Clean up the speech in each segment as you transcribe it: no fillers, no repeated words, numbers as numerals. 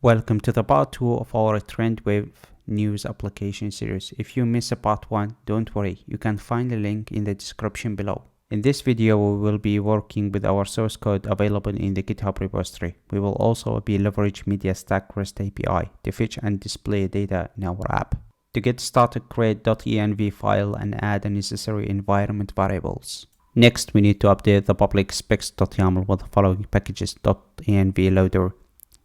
Welcome to the part 2 of our TrendWave news application series. If you miss a part 1, don't worry, you can find the link in the description below. In this video, we will be working with our source code available in the GitHub repository. We will also be leverage MediaStack REST API to fetch and display data in our app. To get started, create .env file and add the necessary environment variables. Next, we need to update the public specs.yaml with the following packages: .env loader,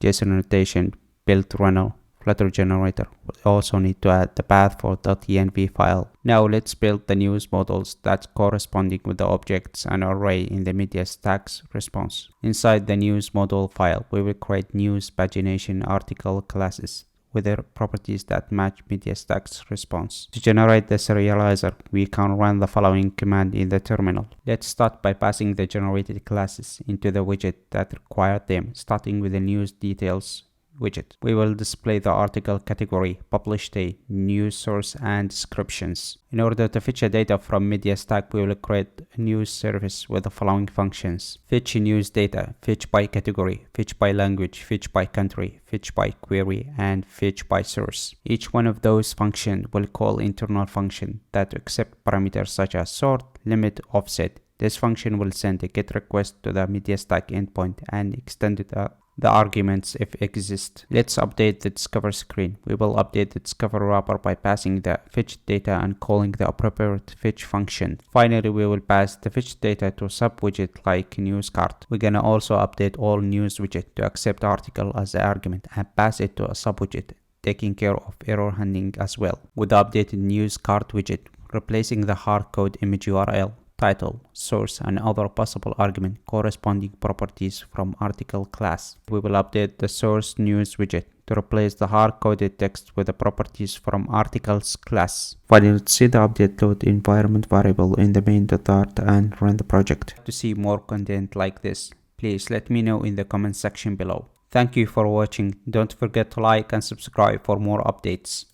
JSON annotation, build runner, Flutter generator. We also need to add the path for .env file. Now let's build the news models that's corresponding with the objects and array in the MediaStack's response. Inside the news model file, we will create news pagination article classes with their properties that match MediaStack's response. To generate the serializer, we can run the following command in the terminal. Let's start by passing the generated classes into the widget that required them, starting with the news details widget. We will display the article category, published day, news source, and descriptions. In order to fetch data from MediaStack, we will create a news service with the following functions: fetch news data, fetch by category, fetch by language, fetch by country, fetch by query, and fetch by source. Each one of those functions will call internal function that accept parameters such as sort, limit, offset. This function will send a GET request to the MediaStack endpoint and extend the arguments if exist. Let's update the Discover screen. We will update the Discover wrapper by passing the fetch data and calling the appropriate fetch function. Finally, we will pass the fetch data to a sub-widget like news card. We're gonna also update all news widget to accept article as the argument and pass it to a sub-widget, taking care of error handling as well. With the updated news card widget, replacing the hardcode image URL, title, source, and other possible argument corresponding properties from article class. We will update the source news widget to replace the hard-coded text with the properties from articles class. Finally, let's see the update load environment variable in the main.dart and run the project. To see more content like this, please let me know in the comment section below. Thank you for watching. Don't forget to like and subscribe for more updates.